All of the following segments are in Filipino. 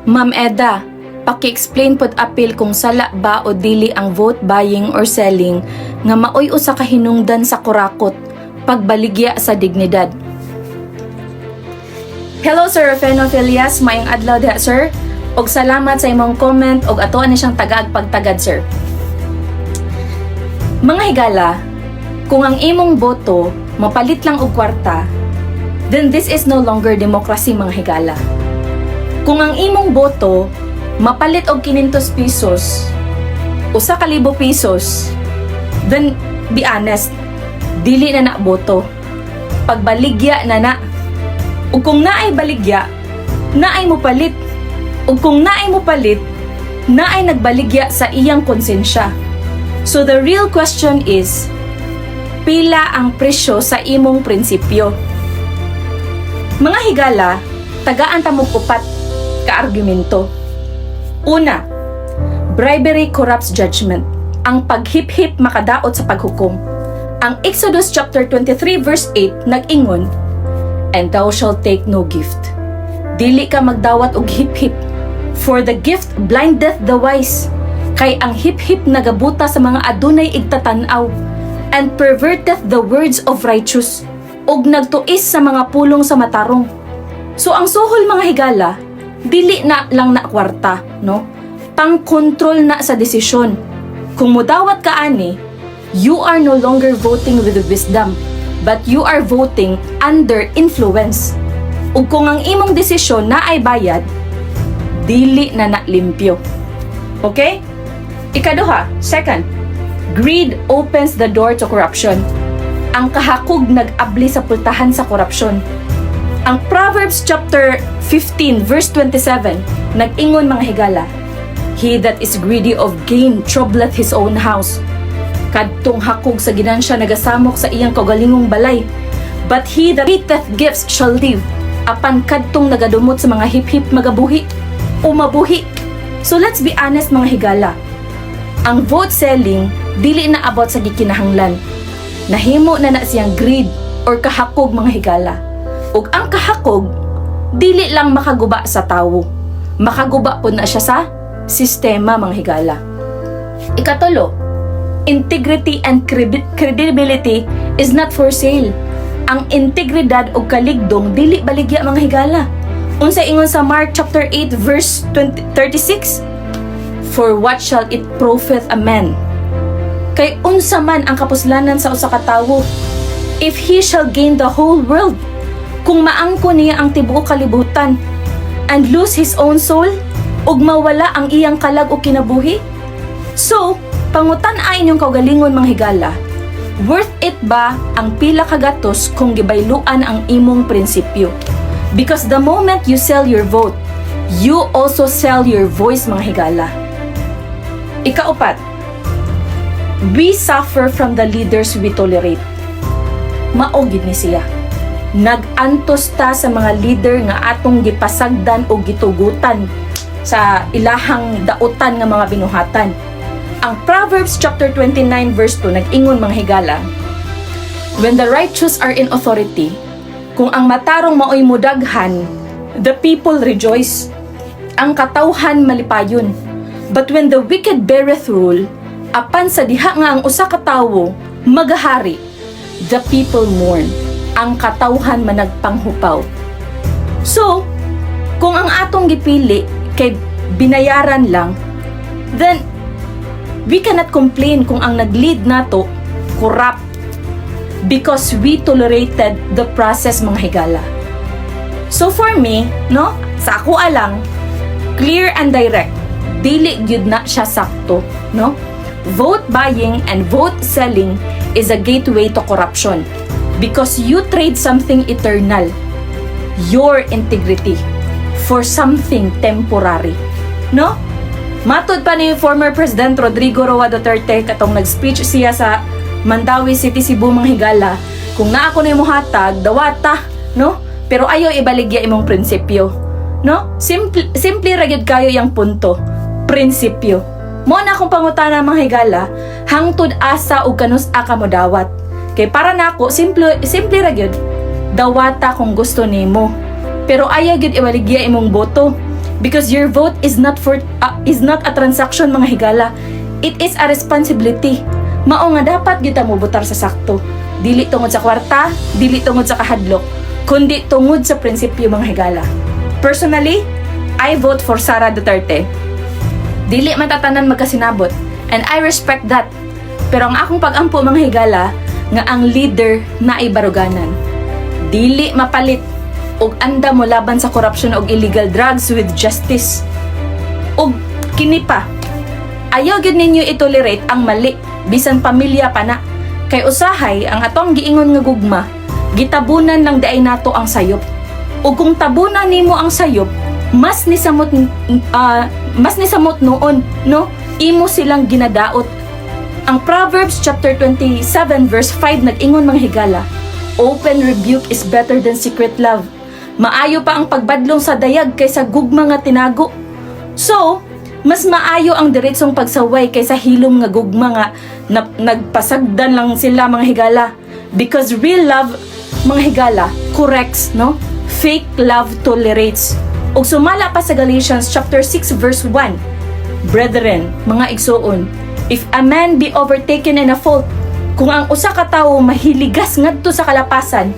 Ma'am Eda, paki-explain pod apil kung sala ba o dili ang vote buying or selling nga maoy usa ka hinungdan sa kurakot pagbaligya sa dignidad. Hello Sir Rufeno Filias, maayong adlaw diha sir. Og salamat sa imong comment og atoan ni siyang tagaag pagtagad sir. Mga higala, kung ang imong boto mapalit lang og kwarta, then this is no longer democracy mga higala. Kung ang imong boto mapalit og 500 pesos, usa ka libo pesos, then be honest, dili na boto. Pagbaligya na. Ug kung naay baligya, naay mo palit. Ug kung naay mo palit, naay nagbaligya sa iyang konsensya. So the real question is, pila ang presyo sa imong prinsipyo? Mga higala, tagaan ta mo upat ka argumento. Una, bribery corrupts judgment. Ang paghip-hip makadaot sa paghukom. Ang Exodus chapter 23 verse 8 nag-ingon, "And thou shalt take no gift." Dili ka magdawat og hip-hip, for the gift blindeth the wise. Kay ang hip-hip nagabuta sa mga adunay igtatanaw, and perverteth the words of righteous, og nagtuis sa mga pulong sa matarong. So ang suhol mga higala, dili na lang na kwarta, no? Pang-control na sa desisyon. Kung mudawat ka ani, you are no longer voting with wisdom, but you are voting under influence. Ug kung ang imong desisyon na ay bayad, dili na limpyo. Okay? Ikaduha, second, greed opens the door to corruption. Ang kahakog nag-abli sa pultahan sa korupsyon. Ang Proverbs chapter 15 verse 27 nag-ingon mga higala, "He that is greedy of gain troubleth his own house." Kadtong hakog sa ginansya nagasamok sa iyang kaugalingong balay. But he that hateth gifts shall live. Apan kadtong nagadumot sa mga hip-hip magabuhi o mabuhi. So let's be honest mga higala. Ang vote selling dili na abot sa gikinahanglan. Nahimo na siyang greed or kahakog mga higala. Ug ang kahakog dili lang makaguba sa tawo. Makaguba po na siya sa sistema mga higala. Ikatulo, integrity and credibility is not for sale. Ang integridad o kaligdong dili baligya mga higala. Unsa ingon sa Mark chapter 8 verse 36? "For what shall it profit a man? Kay unsa man ang kapuslanan sa usa ka tawo, if he shall gain the whole world, kung maangko niya ang tibuok kalibutan, and lose his own soul, ug mawala ang iyang kalag o kinabuhi?" So, pangutan-ay inyong kaugalingon mga higala, worth it ba ang pila ka gatos kung gibayluan ang imong prinsipyo? Because the moment you sell your vote, you also sell your voice mga higala. Ikaupat, we suffer from the leaders we tolerate. Maogid ni siya. Nag-antos ta sa mga leader nga atong gipasagdan o gitugutan sa ilahang dautan nga mga binuhatan. Ang Proverbs chapter 29 verse 2 nag-ingon mga higala, "When the righteous are in authority, kung ang matarong maoy mudaghan, the people rejoice. Ang katawhan malipayon. But when the wicked beareth rule, apan sa diha nga ang usa ka tawo magahari, the people mourn. Ang katawhan managpanghupaw." So, kung ang atong gipili kay binayaran lang, then we cannot complain kung ang nag-lead nato corrupt because we tolerated the process mga higala. So for me, no, sa ako alang, clear and direct, dili gyud na siya sakto, no? Vote buying and vote selling is a gateway to corruption because you trade something eternal, your integrity, for something temporary, no? Matod pa ni former President Rodrigo Roa Duterte katong nag-speech siya sa Mandawi City, Cebu mga higala, kung naa ko na imong hatag, dawata, no? Pero ayaw ibaligya imong prinsipyo, no? Simple ra gyud kayo yang punto, prinsipyo. Mo na akong pangutana mga higala, hangtod asa ug kanus-a ka mo dawat. Kay para nako simple ra gyud, dawata kung gusto nimo. Pero ayaw gyud ibaligya imong boto. Because your vote is not a transaction mga higala. It is a responsibility. Mao nga dapat kita mo botar sa sakto. Dili tungod sa kwarta, dili tungod sa kahadlok, kundi tungod sa prinsipyo mga higala. Personally, I vote for Sara Duterte. Dili matatanan magkasinabot, and I respect that. Pero ang akong pag-ampo mga higala nga ang leader na ay baruganan. Dili mapalit ug anda mo laban sa corruption ug illegal drugs with justice. Ug kini pa, ayaw gyud ninyo itolerate ang mali bisan pamilya pa na. Kay usahay ang atong giingon nga gugma, gitabunan lang daay nato ang sayop. Ug kung tabunan nimo ang sayop, mas ni samot noon, no? Imo silang ginadaot. Ang Proverbs chapter 27 verse 5 nag-ingon mga higala, open rebuke is better than secret love. Maayo pa ang pagbadlong sa dayag kaysa gugma nga tinago. So, mas maayo ang diretsong pagsaway kaysa hilom nga gugma nga nagpasagdan lang sila mga higala. Because real love, mga higala, corrects, no? Fake love tolerates. Ug sumala pa sa Galatians chapter 6 verse 1. Brethren, mga igsoon, if a man be overtaken in a fault, kung ang usa ka tawo mahiligas ngadto sa kalapasan,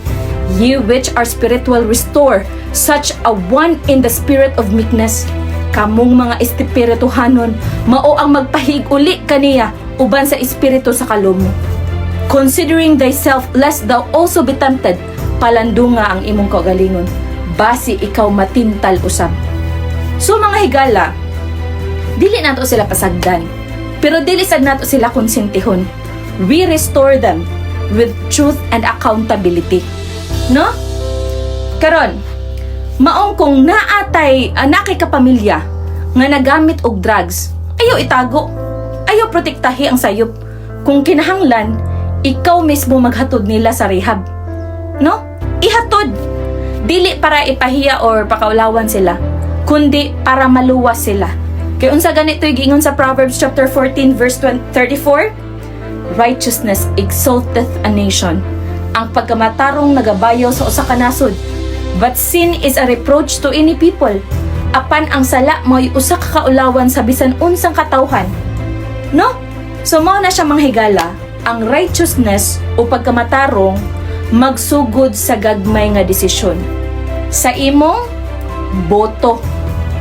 ye which are spiritual restore such a one in the spirit of meekness. Kamong mga espirituhanon mao ang magpahig uli kaniya uban sa espiritu sa kalomo. Considering thyself lest thou also be tempted, palandunga ang imong kaugalingon, basi ikaw matintal usab. So mga higala, dili nato sila pasagdan, pero dili sad nato sila konsentihon. We restore them with truth and accountability. No? Karon, maong kung naatay nakay kapamilya nga nagamit og drugs, ayaw itago. Ayaw protektahi ang sayop. Kung kinahanglan, ikaw mismo maghatod nila sa rehab. No? Ihatod. Dili para ipahiya or pakaulawan sila, kundi para maluwas sila. Kaya unsa ganito yung giingon sa Proverbs chapter 14 verse 34? Righteousness exalteth a nation. Ang pagkamatarong nagabayo sa usa ka nasod. But sin is a reproach to any people. Apan ang sala mo'y usa ka kaulawan sa bisan unsang katawhan. No? So mao na siya mga higala, ang righteousness o pagkamatarong magsugod sa gagmay nga desisyon. Sa imong boto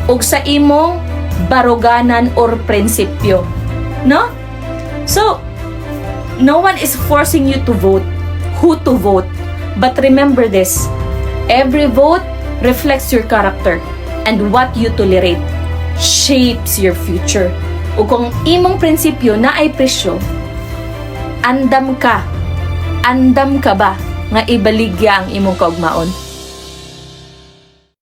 ug sa imong baruganan or prinsipyo. No? So, no one is forcing you to vote, who to vote. But remember this, every vote reflects your character, and what you tolerate shapes your future. O kung imong prinsipyo na ay presyo, andam ka ba nga ibaligya ang imong kaugmaon?